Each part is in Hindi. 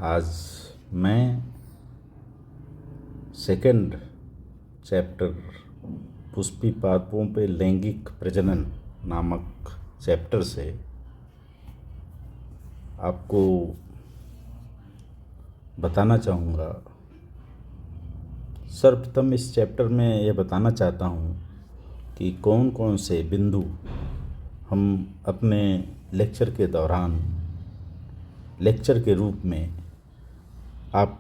आज मैं सेकंड चैप्टर पुष्पी पादपों पे लैंगिक प्रजनन नामक चैप्टर से आपको बताना चाहूँगा। सर्वप्रथम इस चैप्टर में यह बताना चाहता हूँ कि कौन कौन से बिंदु हम अपने लेक्चर के दौरान लेक्चर के रूप में आप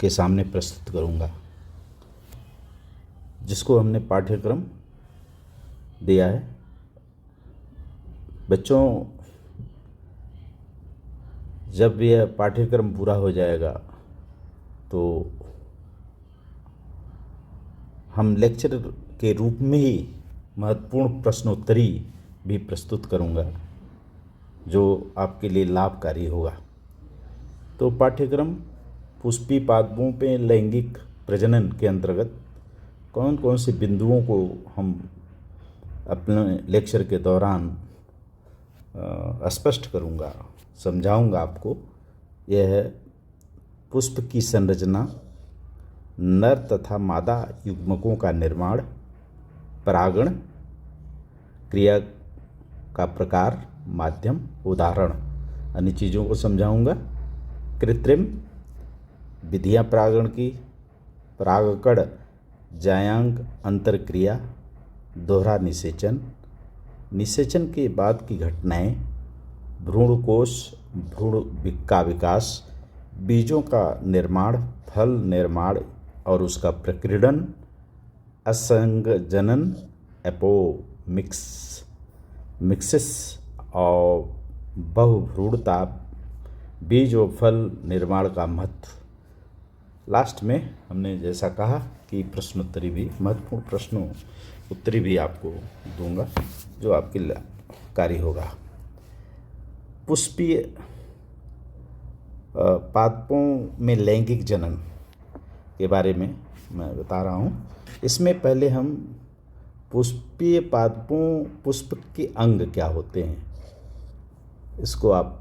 के सामने प्रस्तुत करूँगा, जिसको हमने पाठ्यक्रम दिया है। बच्चों, जब यह पाठ्यक्रम पूरा हो जाएगा तो हम लेक्चर के रूप में ही महत्वपूर्ण प्रश्नोत्तरी भी प्रस्तुत करूँगा, जो आपके लिए लाभकारी होगा। तो पाठ्यक्रम पुष्पी पादपों पे लैंगिक प्रजनन के अंतर्गत कौन कौन से बिंदुओं को हम अपने लेक्चर के दौरान स्पष्ट करूँगा, समझाऊँगा आपको। यह है पुष्प की संरचना, नर तथा मादा युग्मकों का निर्माण, परागण क्रिया का प्रकार, माध्यम, उदाहरण, अन्य चीज़ों को समझाऊँगा। कृत्रिम विधियाँ परागण की, परागकण जायांग अंतरक्रिया, दोहरा निषेचन, निषेचन के बाद की घटनाएं, भ्रूण कोश, भ्रूण का विकास, बीजों का निर्माण, फल निर्माण और उसका प्रकीर्णन, असंगजनन, मिक्सिस और बहुभ्रूणता, बीज और फल निर्माण का महत्व। लास्ट में हमने जैसा कहा कि प्रश्नोत्तरी भी, महत्वपूर्ण प्रश्नों उत्तरी भी आपको दूंगा, जो आपके लाभकारी होगा। पुष्पीय पादपों में लैंगिक जनन के बारे में मैं बता रहा हूँ। इसमें पहले हम पुष्पीय पादपों, पुष्प के अंग क्या होते हैं, इसको आप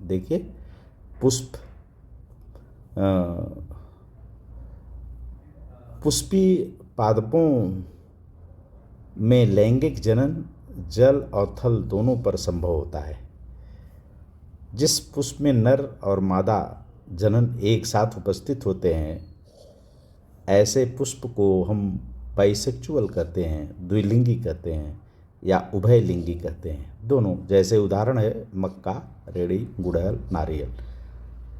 देखिए। पुष्पीय पादपों में लैंगिक जनन जल और थल दोनों पर संभव होता है। जिस पुष्प में नर और मादा जनन एक साथ उपस्थित होते हैं, ऐसे पुष्प को हम बाइसेक्चुअल कहते हैं, द्विलिंगी कहते हैं या उभयलिंगी कहते हैं। दोनों, जैसे उदाहरण है मक्का, रेड़ी, गुड़हल, नारियल।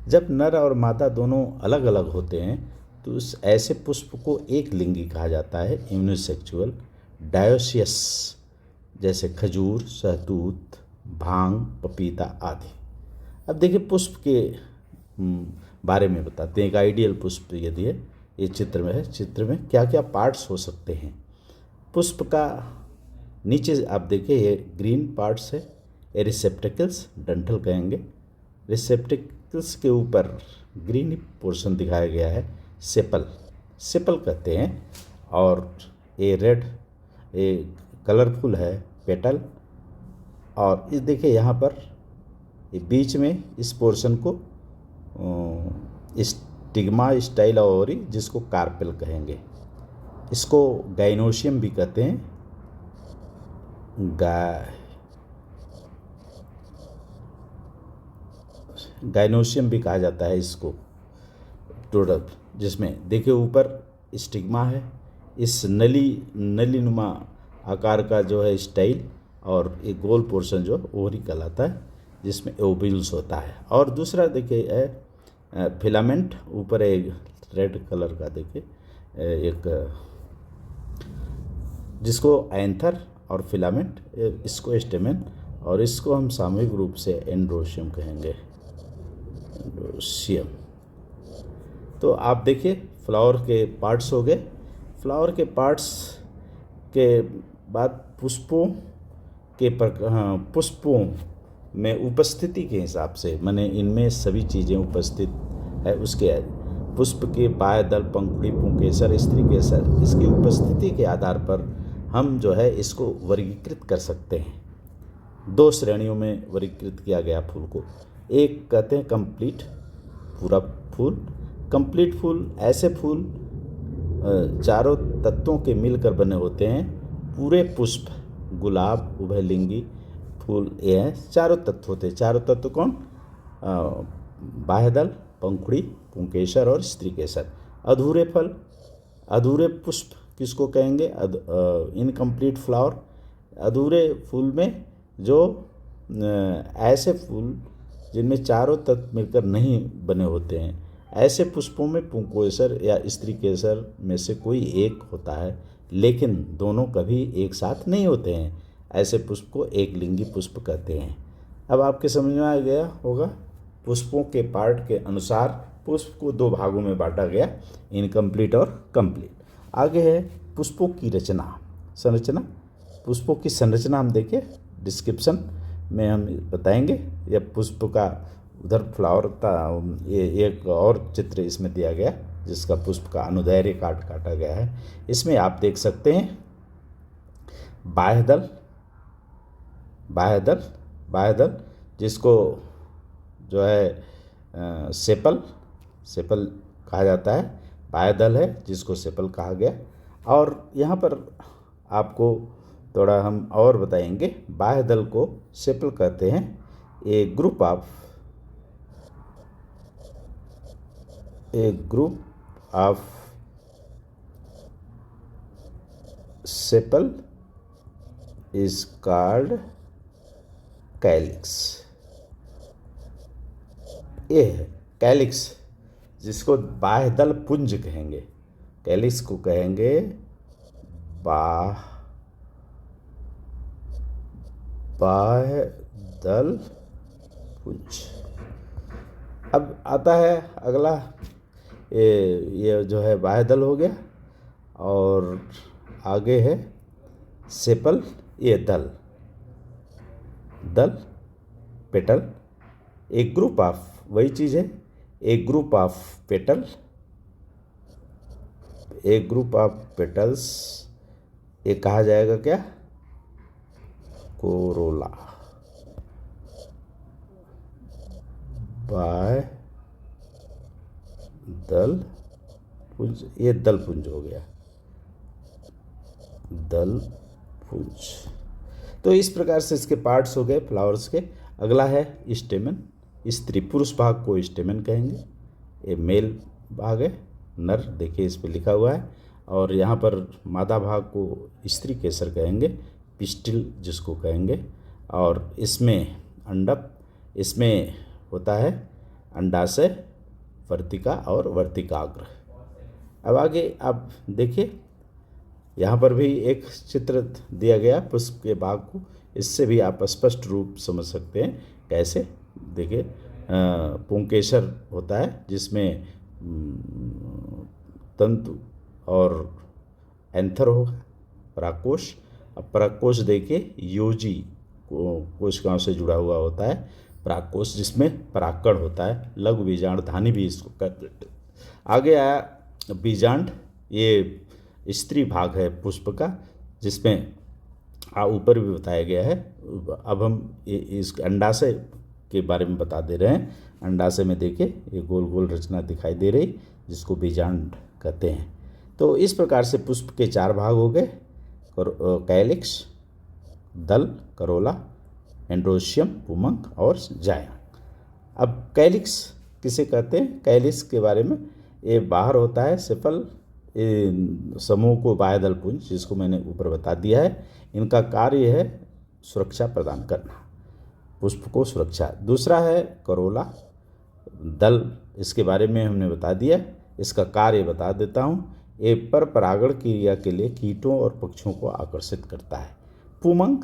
जब नर और मादा दोनों अलग अलग होते हैं तो उस ऐसे पुष्प को एक लिंगी कहा जाता है, यूनिसेक्चुअल। डायोसियस जैसे खजूर, शहतूत, भांग, पपीता आदि। अब देखिए पुष्प के बारे में बताते हैं। एक आइडियल पुष्प यदि है, ये चित्र में है। चित्र में क्या क्या पार्ट्स हो सकते हैं पुष्प का, नीचे आप देखिए ये ग्रीन पार्ट्स है, ये रिसेप्टिकल्स, डंठल कहेंगे। रिसेप्टिकल्स के ऊपर ग्रीन पोर्शन दिखाया गया है, सेपल, सेपल कहते हैं। और ये रेड, ये कलरफुल है, पेटल। और इस देखिए यहाँ पर ये बीच में इस पोर्शन को स्टिग्मा स्टाइल ओवरी, जिसको कार्पेल कहेंगे। इसको गाइनोशियम भी कहते हैं, गाइनोशियम भी कहा जाता है इसको टोटल। जिसमें देखिए ऊपर स्टिग्मा है, इस नलीनुमा आकार का जो है स्टाइल, और एक गोल पोर्शन जो ओवरी कहलाता है, जिसमें ओव्यूल्स होता है। और दूसरा देखिए है फिलामेंट, ऊपर एक रेड कलर का देखिए एक, जिसको एंथर और फिलामेंट, इसको स्टेमेन, और इसको हम सामूहिक रूप से एंड्रोशियम कहेंगे, एंड्रोशियम। तो आप देखिए फ्लावर के पार्ट्स हो गए। फ्लावर के पार्ट्स के बाद पुष्पों में उपस्थिति के हिसाब से, माने इनमें सभी चीज़ें उपस्थित है। उसके पुष्प के बाह्यदल, पंखुड़ी, पुंकेसर, स्त्री केसर, इसकी उपस्थिति के आधार पर हम जो है इसको वर्गीकृत कर सकते हैं। दो श्रेणियों में वर्गीकृत किया गया फूल को। एक कहते हैं कंप्लीट, पूरा फूल। कंप्लीट फूल ऐसे फूल चारों तत्वों के मिलकर बने होते हैं। पूरे पुष्प, गुलाब, उभयलिंगी फूल, ये हैं चारों तत्व होते हैं। चारों तत्व कौन? बाह्यदल, पंखुड़ी, पुंकेसर और स्त्रीकेसर। अधूरे फल, अधूरे पुष्प किसको कहेंगे? Incomplete flower. अधूरे फूल में जो ऐसे फूल जिनमें चारों तत्व मिलकर नहीं बने होते हैं, ऐसे पुष्पों में पुंकेसर या स्त्रीकेसर में से कोई एक होता है, लेकिन दोनों कभी एक साथ नहीं होते हैं। ऐसे पुष्प को एक लिंगी पुष्प कहते हैं। अब आपके समझ में आ गया होगा, पुष्पों के पार्ट के अनुसार पुष्प को दो भागों में बांटा गया, इनकम्प्लीट और कंप्लीट। आगे है पुष्पों की रचना, संरचना। पुष्पों की संरचना हम देखें, डिस्क्रिप्शन में हम बताएंगे। यह पुष्प का उधर फ्लावर का ये एक और चित्र इसमें दिया गया, जिसका पुष्प का अनुदैर्य काटा गया है। इसमें आप देख सकते हैं बाह्यदल, बाह्यदल, बाह्यदल जिसको जो है सेपल, सेपल कहा जाता है। बाह्यदल है जिसको सेपल कहा गया। और यहाँ पर आपको थोड़ा हम और बताएंगे। बाह्यदल को सेपल कहते हैं। A group of sepal is called calyx. ये है कैलिक्स, जिसको बाह्यदल पुंज कहेंगे। कैलिक्स को कहेंगे बाह्यदल पुंज। अब आता है अगला, ये जो है बाह्यदल हो गया, और आगे है सेपल। ये दल, दल, पेटल। एक ग्रुप ऑफ, वही चीज़ है, एक ग्रुप ऑफ पेटल, एक ग्रुप ऑफ पेटल्स, ये कहा जाएगा क्या? कोरोला। बाय दल पुंज, ये दल पुंज हो गया, दल पुंज। तो इस प्रकार से इसके पार्ट्स हो गए फ्लावर्स के। अगला है स्टेमन, स्त्री। पुरुष भाग को स्टेमन कहेंगे। ये मेल भाग है, नर, देखिए इस पे लिखा हुआ है। और यहाँ पर मादा भाग को स्त्री केसर कहेंगे, पिस्टिल जिसको कहेंगे। और इसमें अंडप, इसमें होता है अंडाशय, वर्तिका और वर्तिकाग्र। अब आगे आप देखिए, यहाँ पर भी एक चित्र दिया गया पुष्प के भाग को। इससे भी आप स्पष्ट रूप समझ सकते हैं। कैसे? देखिए, पुंकेसर होता है जिसमें तंतु और एंथर होगा, परागकोश। अब परागकोश देखिए योजी कोशिकाओं से जुड़ा हुआ होता है परागकोश, जिसमें परागकण होता है। लघु बीजांड धानी भी इसको कहते हैं। आगे आया बीजांड, ये स्त्री भाग है पुष्प का, जिसमें ऊपर भी बताया गया है। अब हम इस अंडाशय के बारे में बता दे रहे हैं। अंडाशय में देखिए ये गोल गोल रचना दिखाई दे रही, जिसको बीजांड कहते हैं। तो इस प्रकार से पुष्प के चार भाग हो गए, कैलिक्स, दल, करोला, एंड्रोशियम, पुमंग और जाया। अब कैलिक्स किसे कहते हैं? कैलिक्स के बारे में, ये बाहर होता है सेपल समूह को बाह्यदल पुंज, जिसको मैंने ऊपर बता दिया है। इनका कार्य है सुरक्षा प्रदान करना, पुष्प को सुरक्षा। दूसरा है करोला, दल, इसके बारे में हमने बता दिया। इसका कार्य बता देता हूँ। ये पर परागण क्रिया के लिए कीटों और पक्षियों को आकर्षित करता है। पुमंग,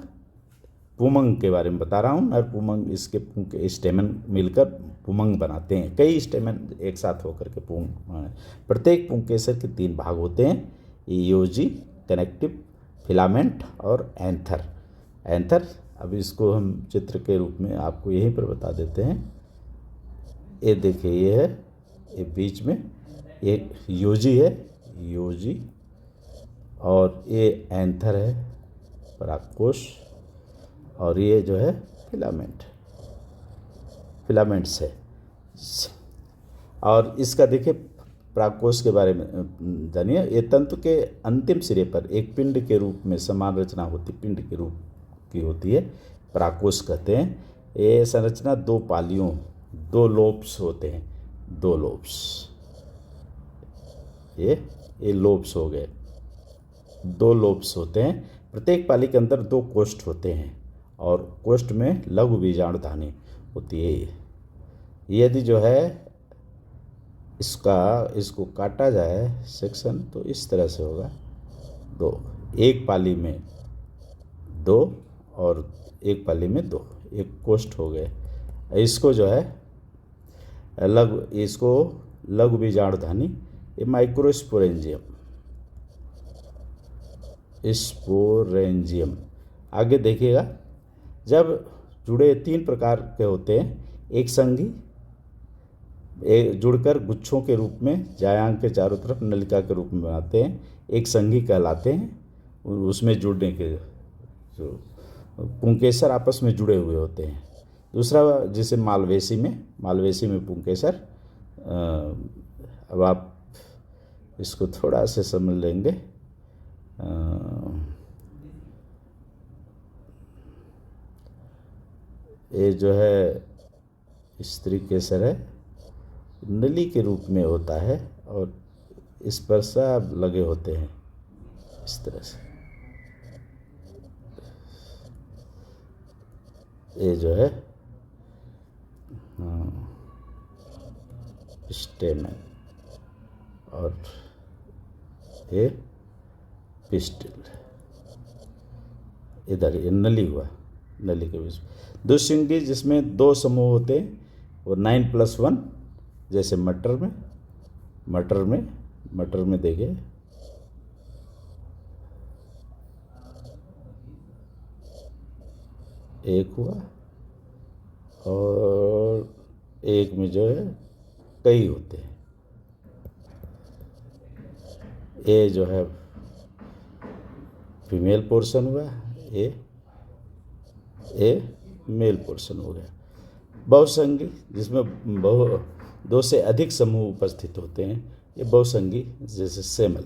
पुमंग के बारे में बता रहा हूँ। नर पुमंग, इसके स्टेमन मिलकर पुमंग बनाते हैं। कई स्टेमन एक साथ होकर के प्रत्येक पुंकेसर के तीन भाग होते हैं, योजी, कनेक्टिव, फिलामेंट और एंथर। एंथर, अब इसको हम चित्र के रूप में आपको यहीं पर बता देते हैं। ये देखिए, ये है, ये बीच में ये योजी है, योजी, और ये एंथर है, परागकोश, और ये जो है फिलामेंट, फिलामेंट्स है। और इसका देखिए परागकोश के बारे में जानिए। ये तंतु के अंतिम सिरे पर एक पिंड के रूप में समान रचना होती, पिंड के रूप की होती है, परागकोश कहते हैं। ये संरचना दो पालियों, दो लोब्स होते हैं, दो लोब्स, ये लोब्स हो गए, दो लोब्स होते हैं। प्रत्येक पाली के अंदर दो कोष्ठ होते हैं और कोष्ठ में लघु बीजाणुधानी होती है। यदि जो है इसको काटा जाए सेक्शन तो इस तरह से होगा, दो, एक पाली में दो और एक पाली में दो, एक कोष्ठ हो गए। इसको जो है इसको लघु बीजाणुधानी, ये माइक्रोस्पोरेंजियम, स्पोरेंजियम। आगे देखिएगा, जब जुड़े तीन प्रकार के होते हैं, एक संघी जुड़कर गुच्छों के रूप में जायांग के चारों तरफ नलिका के रूप में बनाते हैं, एक संघी कहलाते हैं। उसमें जुड़ने के जो पुंकेसर आपस में जुड़े हुए होते हैं। दूसरा जिसे मालवेसी में पुंकेसर। अब आप इसको थोड़ा से समझ लेंगे। ये जो है स्त्री केसर है, नली के रूप में होता है और इस पर सब लगे होते हैं इस तरह से। ये जो है स्टेमन और ये पिस्टिल। इधर ये नली हुआ, नली के बीच द्विशृंगी जिसमें दो समूह होते हैं, वो 9+1, जैसे मटर में देखिए एक हुआ और एक में जो है कई होते हैं। ये जो है फीमेल पोर्शन हुआ, ये मेल पोर्शन हो गया। बहुसंगी जिसमें दो से अधिक समूह उपस्थित होते हैं, ये बहुसंगी जैसे सेमल।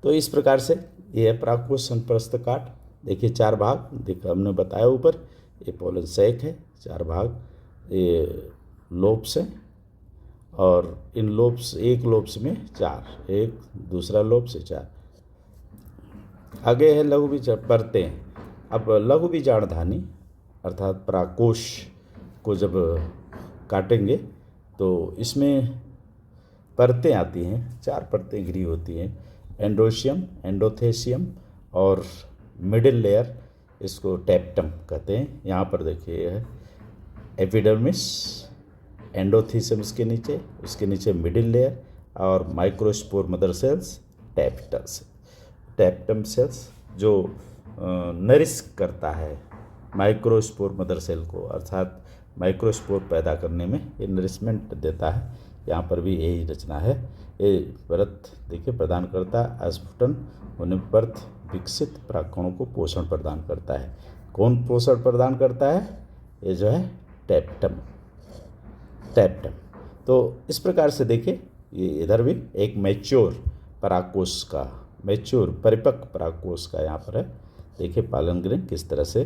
तो इस प्रकार से ये है परागकोश संप्रस्थ काट। देखिए चार भाग हमने बताया ऊपर, ये पोलन सैक है, चार भाग, ये लोब्स हैं और इन लोब्स, एक लोब्स में चार, एक दूसरा लोब से चार। आगे है लघु बीजाण परतें। अब लघु बीजाणुधानी अर्थात परागकोश को जब काटेंगे तो इसमें परतें आती हैं, चार परतें घिरी होती हैं, एंडोशियम, एंडोथेशियम और मिडिल लेयर, इसको टैप्टम कहते हैं। यहाँ पर देखिए है एपिडर्मिस, एंडोथीसियम इसके नीचे, उसके नीचे मिडिल लेयर और microspore mother cells, tapetum cells जो नरिश करता है माइक्रोस्पोर मदर सेल को, अर्थात माइक्रोस्पोर पैदा करने में ये नरिशमेंट देता है। यहाँ पर भी यही रचना है। ये परत देखिए प्रदान करता है, अस्फुटन होने पर विकसित परागकणों को पोषण प्रदान करता है। कौन पोषण प्रदान करता है? ये जो है टैप्टम। तो इस प्रकार से देखिए ये इधर भी एक मैच्योर परागकोश का, मैच्योर परिपक्व परागकोश का यहाँ पर है। देखिए पालन ग्रह किस तरह से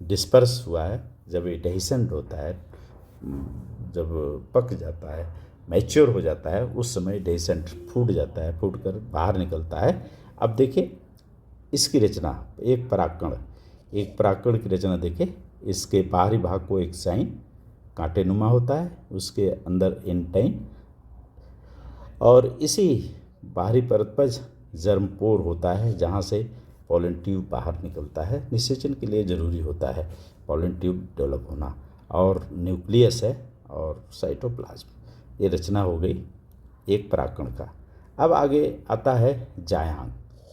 डिस्पर्स हुआ है। जब ये डेहिसेंट होता है, जब पक जाता है, मैच्योर हो जाता है, उस समय डेहिसेंट फूट जाता है, फूट कर बाहर निकलता है। अब देखिए इसकी रचना, एक परागकण की रचना देखिए। इसके बाहरी भाग को एक साइन कांटे नुमा होता है, उसके अंदर एंटाइन, और इसी बाहरी परत पर जर्मपोर होता है जहाँ से पॉलन ट्यूब बाहर निकलता है। निषेचन के लिए ज़रूरी होता है पॉलन ट्यूब डेवलप होना, और न्यूक्लियस है और साइटोप्लाज्म। ये रचना हो गई एक परागकण का। अब आगे आता है जायांग,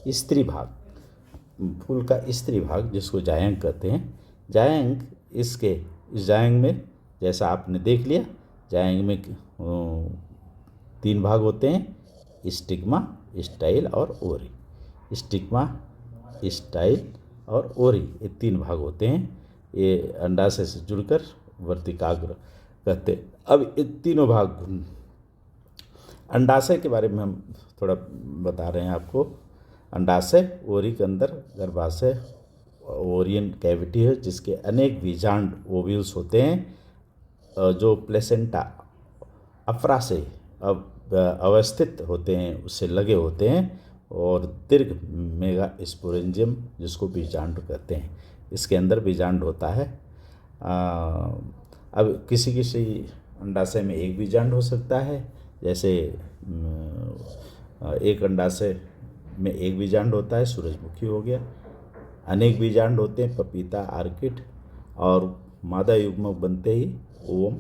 स्त्री भाग, फूल का स्त्री भाग जिसको जायांग कहते हैं। जायांग इस जायांग में जैसा आपने देख लिया, जायांग में 3 भाग होते हैं, स्टिग्मा, स्टाइल और ओरी। स्टिग्मा, स्टाइल और ओरी, ये 3 भाग होते हैं। ये अंडाशय से जुड़कर वर्तिकाग्र कहते हैं। अब ये तीनों भाग, अंडाशय के बारे में हम थोड़ा बता रहे हैं आपको। अंडाशय ओरी के अंदर गर्भाशय ओरियन कैविटी है जिसके अनेक बीजांड ओव्यूल्स होते हैं जो प्लेसेंटा अफरा से अवस्थित होते हैं, उससे लगे होते हैं, और दीर्घ मेगा स्पोरेंजियम जिसको बीजांड कहते हैं, इसके अंदर बीजांड होता है। अब किसी किसी अंडाशय में एक बीजांड हो सकता है, जैसे एक अंडाशय में एक बीजांड होता है, सूरजमुखी हो गया। अनेक बीजांड होते हैं, पपीता, आर्किड, और मादा युग्मक बनते ही ओवम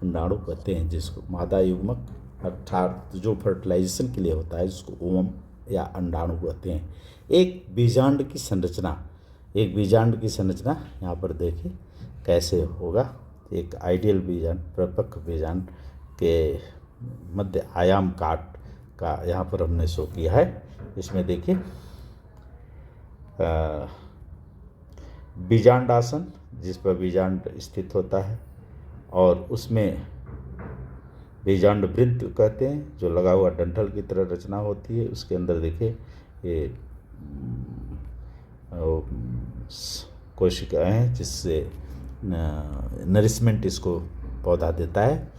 अंडाणु कहते हैं, जिसको मादा युग्मक अर्थात जो फर्टिलाइजेशन के लिए होता है जिसको ओवम या अंडाणु कहते हैं। एक बीजांड की संरचना यहाँ पर देखिए कैसे होगा। एक आइडियल बीजांड, परिपक्व बीजांड के मध्य आयाम काट का यहाँ पर हमने शो किया है। इसमें देखिए बीजांडासन जिस पर बीजांड स्थित होता है, और उसमें बीजांड वृत्त कहते हैं जो लगा हुआ डंठल की तरह रचना होती है। उसके अंदर देखिए ये कोशिकाएं हैं जिससे नरिशमेंट इसको पौधा देता है।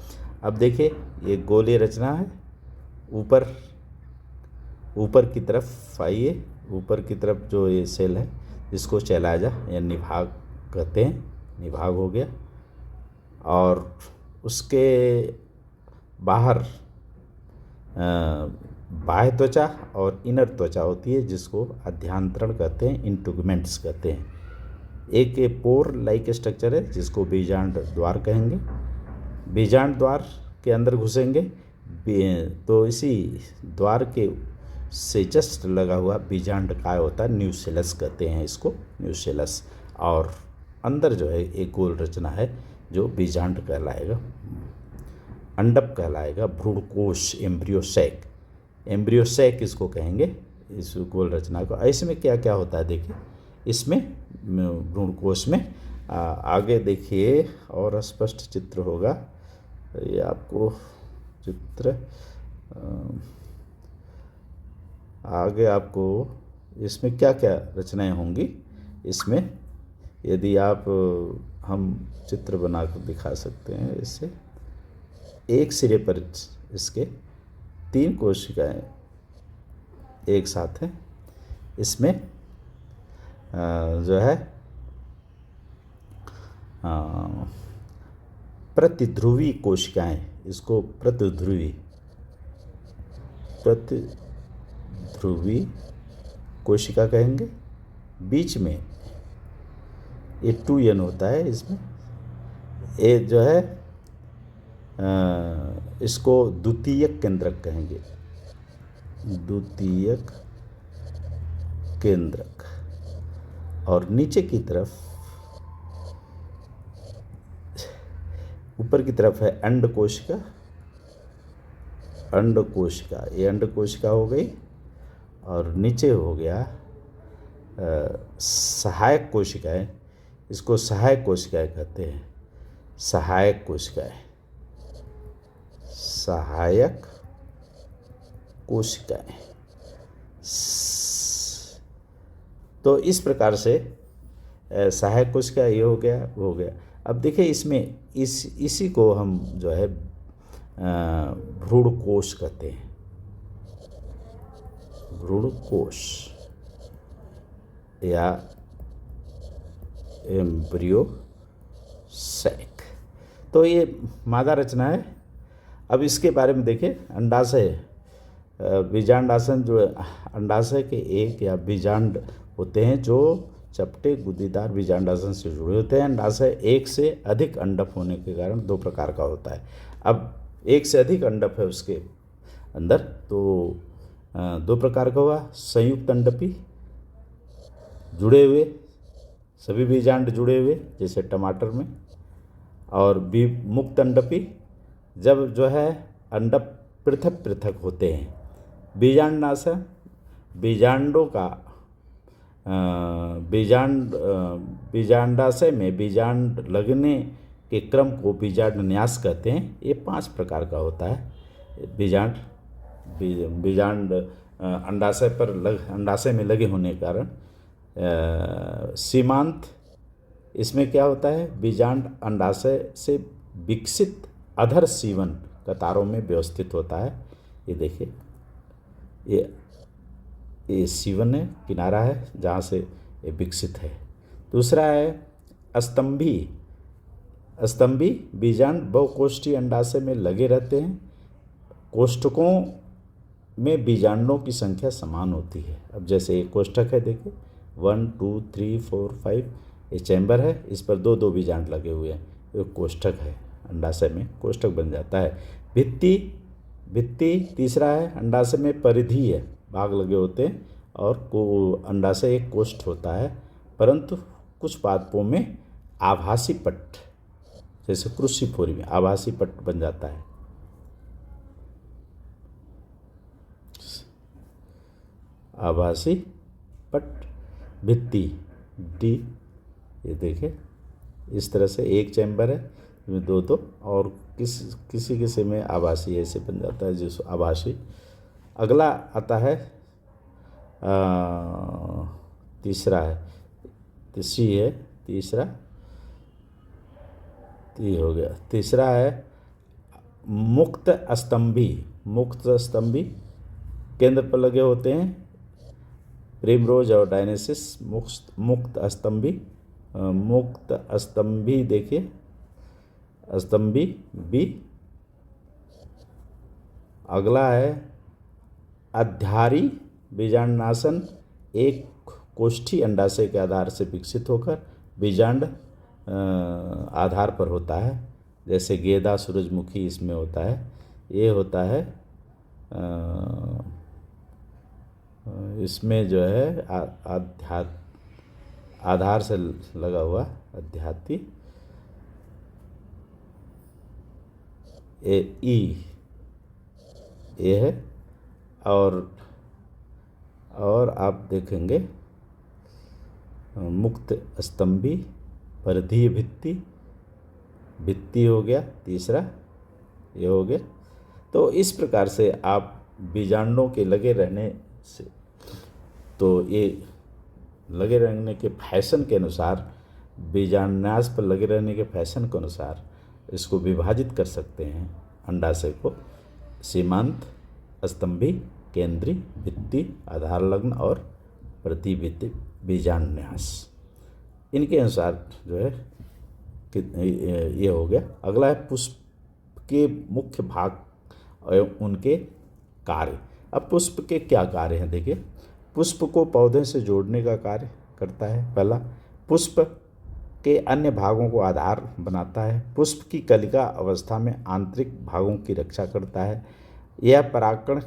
अब देखिए ये गोलीय रचना है। ऊपर की तरफ आइए, ऊपर की तरफ जो ये सेल है जिसको चैलाजा या निभाग कहते हैं, निभाग हो गया। और उसके बाहर बाह्य त्वचा और इनर त्वचा होती है जिसको अध्यांतरण कहते हैं, इंटुगमेंट्स कहते हैं। एक पोर लाइक स्ट्रक्चर है जिसको बीजांड द्वार कहेंगे। बीजांड द्वार के अंदर घुसेंगे तो इसी द्वार के से जस्ट लगा हुआ बीजांड काय होता है, न्यूसेलस कहते हैं इसको, न्यूसेलस। और अंदर जो है एक गोल रचना है जो बीजांड कहलाएगा, अंडप कहलाएगा, भ्रूणकोश, एम्ब्रियोसैक इसको कहेंगे, इस गोल रचना को। इसमें क्या क्या होता है देखिए, इसमें भ्रूणकोश में आगे देखिए और स्पष्ट चित्र होगा, ये आपको चित्र आगे आपको इसमें क्या क्या रचनाएं होंगी। इसमें यदि आप हम चित्र बनाकर दिखा सकते हैं, इससे एक सिरे पर इसके 3 कोशिकाएं एक साथ हैं। इसमें जो है प्रतिध्रुवी कोशिकाएं, इसको प्रतिध्रुवी कोशिका कहेंगे। बीच में ये 2n होता है, इसमें ये जो है इसको द्वितीयक केंद्रक कहेंगे, द्वितीयक केंद्रक। और नीचे की तरफ ऊपर की तरफ है अंड कोशिका, ये अंड कोशिका हो गई। और नीचे हो गया सहायक कोशिकाएं, इसको सहायक कोशिकाएं कहते हैं, सहायक कोशिकाएं, सहायक कोशिकाएं। तो इस प्रकार से सहायक कोशिका ये हो गया, वो हो गया। अब देखिए इसमें इसी को हम जो है भ्रूणकोश कहते हैं, भ्रूणकोश या एम्ब्रियोसैक। तो ये मादा रचना है। अब इसके बारे में देखिए, अंडाशय, बीजांडासन जो अंडाशय के एक या बीजांड होते हैं जो चपटे गुद्दीदार बीजांडासन से जुड़े होते हैं। अंडाशय एक से अधिक अंडप होने के कारण 2 प्रकार का होता है। अब एक से अधिक अंडप है उसके अंदर, तो 2 प्रकार का हुआ, संयुक्त अंडपी जुड़े हुए, सभी बीजांड जुड़े हुए जैसे टमाटर में, और मुक्त अंडपी जब जो है अंडप पृथक पृथक होते हैं। बीजांडासन बीजांडों का बीजांडाशय में बीजांड लगने के क्रम को बीजांड न्यास कहते हैं। ये 5 प्रकार का होता है बीजांड। बीजांड अंडाशय में लगे होने के कारण सीमांत, इसमें क्या होता है, बीजांड अंडाशय से विकसित अधर सीवन कतारों में व्यवस्थित होता है। ये देखिए, ये सीवन है, किनारा है जहाँ से ये विकसित है। दूसरा है स्तंभी। स्तंभी बीजांड बहुकोष्ठीय अंडाशय में लगे रहते हैं। कोष्ठकों में बीजांडों की संख्या समान होती है। अब जैसे एक कोष्ठक है, देखिए 1 2 3 4 5, ये चैम्बर है, इस पर 2 2 बीजांड लगे हुए हैं, ये कोष्ठक है, अंडाशय में कोष्ठक बन जाता है। भित्ति तीसरा है, अंडाशय में परिधि है, भाग लगे होते हैं और अंडाशय एक कोष्ठ होता है, परंतु कुछ पादपों में आभासी पट्ट, जैसे क्रूसिफोरी में आभासी पट्ट बन जाता है। आभासी पट्ट भित्ति डी, ये देखिए इस तरह से एक चैम्बर है इसमें 2 2, और किसी में आभासी ऐसे बन जाता है, जिस आभासी। अगला आता है तीसरा है, तीसरी है, तीसरा ती हो गया। तीसरा है मुक्त स्तंभी। मुक्त स्तंभी केंद्र पर लगे होते हैं, प्रिमरोज और डायनेसिस मुक्त स्तंभी। मुक्त स्तंभी देखिए, स्तंभी बी। अगला है अध्यारी बीजांडनाशन। एक कोष्ठी अंडाशय के आधार से विकसित होकर बीजांड आधार पर होता है, जैसे गेंदा, सूरजमुखी इसमें होता है। ये होता है इसमें जो है आधार से लगा हुआ अध्याती ये है। और आप देखेंगे मुक्त स्तंभी, परिधीय भित्ति हो गया तीसरा, ये हो गया। तो इस प्रकार से आप बीजांडों के लगे रहने से, तो ये लगे रहने के फैशन के अनुसार, बीजांडन्यास पर लगे रहने के फैशन के अनुसार इसको विभाजित कर सकते हैं अंडाशय को। सीमांत, स्तंभी, केंद्री, भित्ति, आधार लग्न और प्रतिभित्ति बीजांडन्यास, इनके अनुसार जो है ये हो गया। अगला है पुष्प के मुख्य भाग एवं उनके कार्य। अब पुष्प के क्या कार्य हैं, देखिए। पुष्प को पौधे से जोड़ने का कार्य करता है। पहला, पुष्प के अन्य भागों को आधार बनाता है। पुष्प की कलिका अवस्था में आंतरिक भागों की रक्षा करता है। यह परागण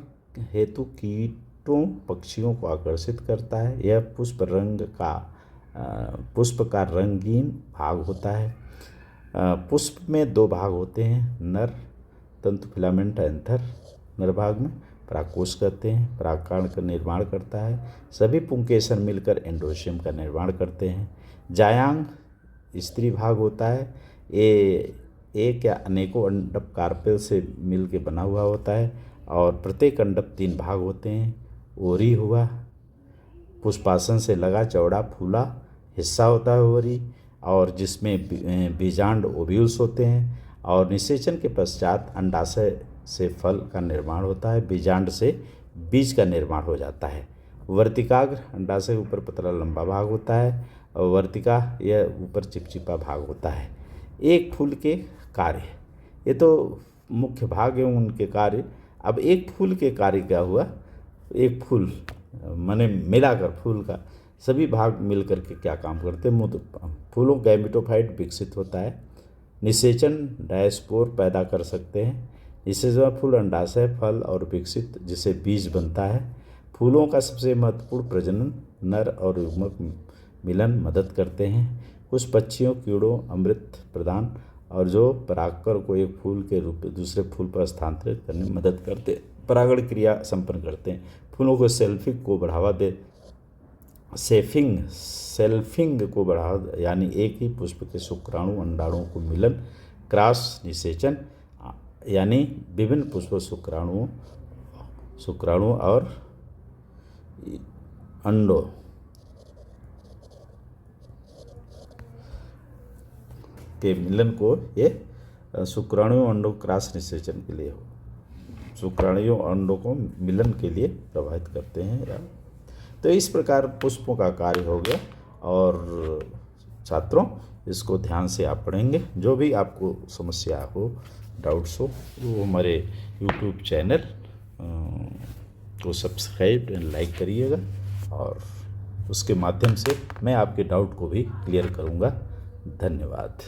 हेतु कीटों, पक्षियों को आकर्षित करता है। यह पुष्प का रंगीन भाग होता है। पुष्प में 2 भाग होते हैं, नर तंतु फिलामेंट एंथर, नर भाग में परागकोश कहते हैं, परागकण का निर्माण करता है। सभी पुंकेसर मिलकर एंडोशियम का निर्माण करते हैं। जायांग स्त्री भाग होता है। ये एक या अनेकों अंडप कार्पेल से मिल के बना हुआ होता है और प्रत्येक अंडप 3 भाग होते हैं। ओरी हुआ, पुष्पासन से लगा चौड़ा फूला हिस्सा होता है ओरी, और जिसमें बीजांड ओव्यूल्स होते हैं। और निषेचन के पश्चात अंडाशय से फल का निर्माण होता है, बीजांड से बीज का निर्माण हो जाता है। वर्तिकाग्र अंडाशय ऊपर पतला लंबा भाग होता है और वर्तिका यह ऊपर चिपचिपा भाग होता है। एक फूल के कार्य, ये तो मुख्य भाग एवं उनके कार्य। अब एक फूल के कार्य क्या हुआ, एक फूल माने मिलाकर फूल का सभी भाग मिलकर के क्या काम करते हैं। फूलों गैमेटोफाइट विकसित होता है। निषेचन डायस्पोर पैदा कर सकते हैं। निषेचन फूल, अंडाशय, फल और विकसित जिसे बीज बनता है। फूलों का सबसे महत्वपूर्ण प्रजनन नर और युग्मक मिलन मदद करते हैं। कुछ पक्षियों, कीड़ों अमृत प्रदान और जो परागकण को एक फूल के रूप में दूसरे फूल पर स्थानांतरित करने में मदद करते, परागण क्रिया संपन्न करते हैं। फूलों को सेल्फिक को बढ़ावा दे सेल्फिंग को बढ़ावा, यानी एक ही पुष्प के शुक्राणु अंडाणुओं को मिलन, क्रॉस निषेचन, यानी विभिन्न पुष्प शुक्राणु और अंडों के मिलन को ये शुक्राणुओं अंडों क्रॉस निषेचन के लिए शुक्राणुओं अंडों को मिलन के लिए प्रभावित करते हैं। तो इस प्रकार पुष्पों का कार्य हो गया। और छात्रों, इसको ध्यान से आप पढ़ेंगे। जो भी आपको समस्या हो, डाउट्स हो, वो हमारे यूट्यूब चैनल को सब्सक्राइब एंड लाइक करिएगा, और उसके माध्यम से मैं आपके डाउट को भी क्लियर करूँगा। धन्यवाद।